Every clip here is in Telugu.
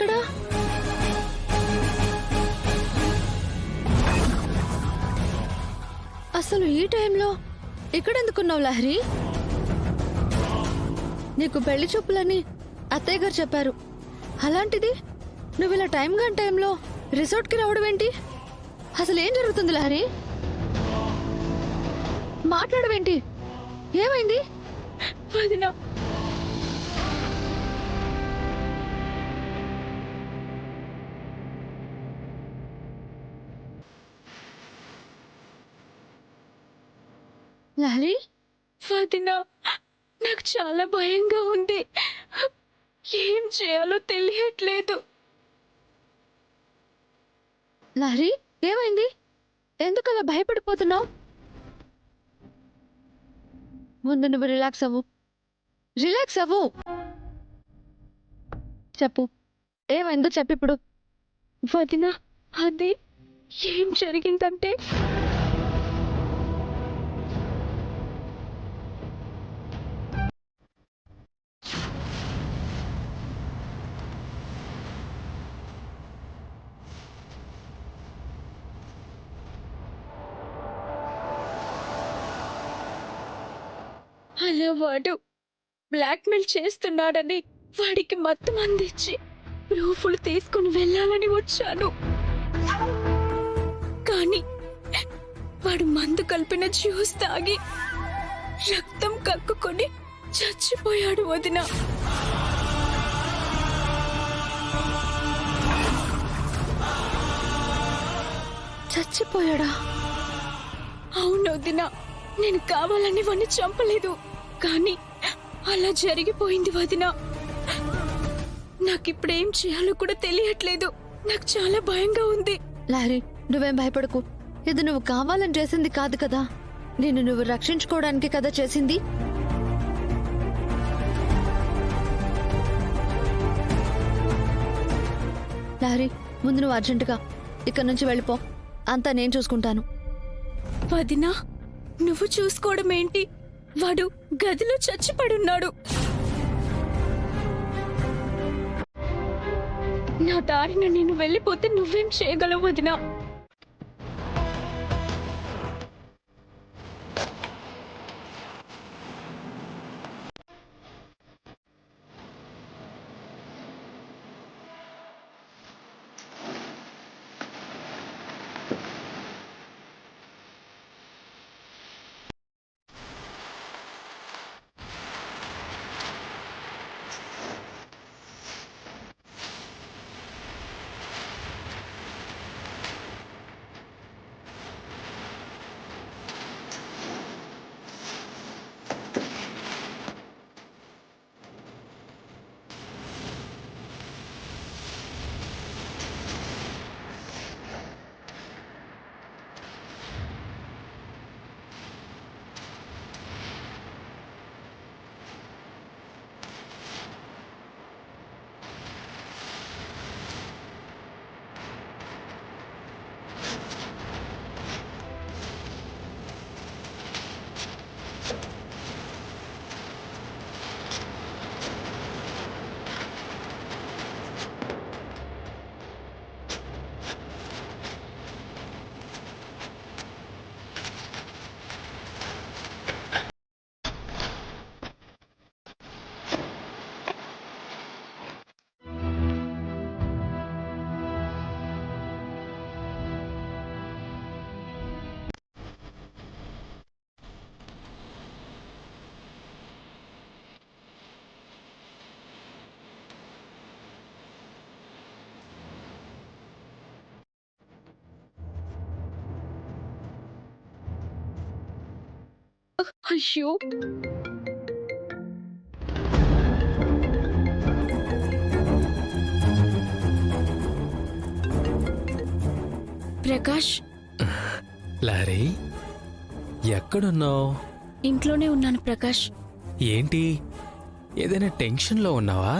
నువ్వెక్కడా? అసలు ఈ టైంలో ఇక్కడెందుకున్నావు లహరి? నీకు పెళ్లి చూపులని అత్తయ్య గారు చెప్పారు. అలాంటిది నువ్వు ఇలా టైంలో రిసార్ట్కి రావడం ఏంటి? అసలు ఏం జరుగుతుంది లహరి? మాట్లాడవేంటి? ఏమైంది? వదినా, లహరి, వదినా, నాకు చాలా భయంగా ఉంది. ఏం చేయాలో తెలియట్లేదు. లహరి, ఏమైంది? ఎందుకలా భయపడిపోతున్నావు? ముందు నువ్వు రిలాక్స్ అవ్వు. రిలాక్స్ అవ్వు. చెప్పు, ఏమైందో చెప్పిప్పుడు. వదినా, అది ఏం జరిగిందంటే అలా వాడు బ్లాక్మెయిల్ చేస్తున్నాడని వాడికి మత్తు అందించి ప్రూఫ్లు తీసుకుని వెళ్ళాలని వచ్చాను. కానీ వాడు మందు కలిపిన జ్యూస్ తాగి రక్తం కక్కుకొని చచ్చిపోయాడు వదినా. చచ్చిపోయాడా? అవును వదినా, నేను కావాలని వాడిని చంపలేదు, కానీ అలా జరిగిపోయింది వదినా. నాకిప్పుడేం చేయాలో కూడా తెలియట్లేదు. నాకు చాలా భయంగా ఉంది. లహరి, నువ్వేం భయపడకు. ఇది నువ్వు కావాలని చేసింది కాదు కదా. నిన్ను నువ్వు రక్షించుకోవడానికి కదా చేసింది. లహరి, ముందు నువ్వు అర్జెంటుగా ఇక్కడి నుంచి వెళ్ళిపో. అంతా నేను చూసుకుంటాను. వదినా, నువ్వు చూసుకోవడం ఏంటి? వాడు గదిలో చచ్చిపడున్నాడు. నా దారిన నేను వెళ్ళిపోతే నువ్వేం చేయగలవు వదినా? అయ్యో, ప్రకాష్, లారీ, ఎక్కడున్నావు? ఇంట్లోనే ఉన్నాను ప్రకాష్. ఏంటి, ఏదైనా టెన్షన్లో ఉన్నావా?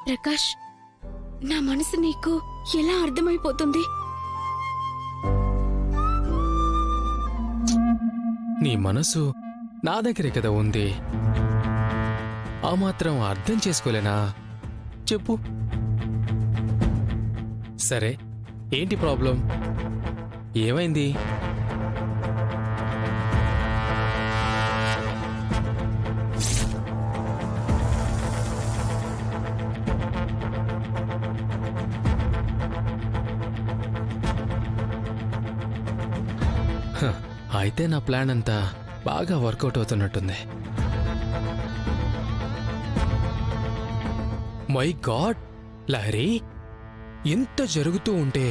ప్రకాష్, నా మనసు నీకు ఎలా అర్థమైపోతుంది? నీ మనసు నా దగ్గరే కదా ఉంది. ఆ మాత్రం అర్థం చేసుకోలేనా? చెప్పు. సరే, ఏంటి ప్రాబ్లం? ఏమైంది? హ, అయితే నా ప్లాన్ అంతా బాగా వర్కౌట్ అవుతున్నట్టుంది. మై గాడ్ లహరి, ఇంత జరుగుతూ ఉంటే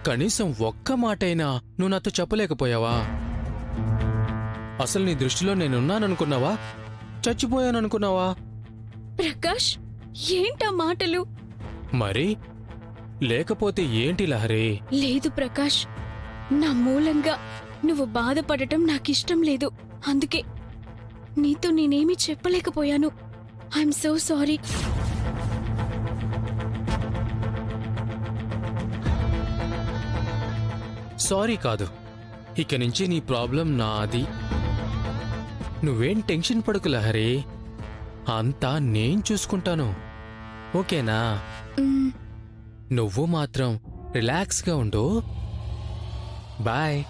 కనీసం ఒక్క మాటైనా నువ్వు నాతో చెప్పలేకపోయావా? అసలు నీ దృష్టిలో నేనున్నాననుకున్నావా? చచ్చిపోయాననుకున్నావా? ప్రకాష్, ఏంటా మాటలు? మరి లేకపోతే ఏంటి లహరి? లేదు ప్రకాష్, నా మూలంగా నువ్వు బాధపడటం నాకిష్టం లేదు. అందుకే నీతో నేనేమీ చెప్పలేకపోయాను. I'm so sorry. సారీ కాదు, ఇక నుంచి నీ ప్రాబ్లం నాది. నువ్వేం టెన్షన్ పడకు లహరి, అంతా నేను చూసుకుంటాను. ఓకేనా? మ్, నువ్వు మాత్రం రిలాక్స్గా ఉండు. బాయ్.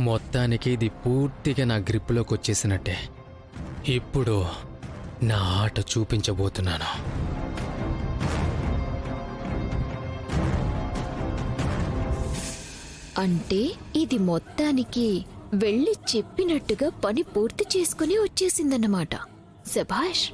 మొత్తానికి ఇది పూర్తిగా నా గ్రిప్లోకి వచ్చేసినట్టే. ఇప్పుడు నా ఆట చూపించబోతున్నాను. అంటే ఇది మొత్తానికి వెళ్ళి చెప్పినట్టుగా పని పూర్తి చేసుకుని వచ్చేసిందన్నమాట. శభాష్.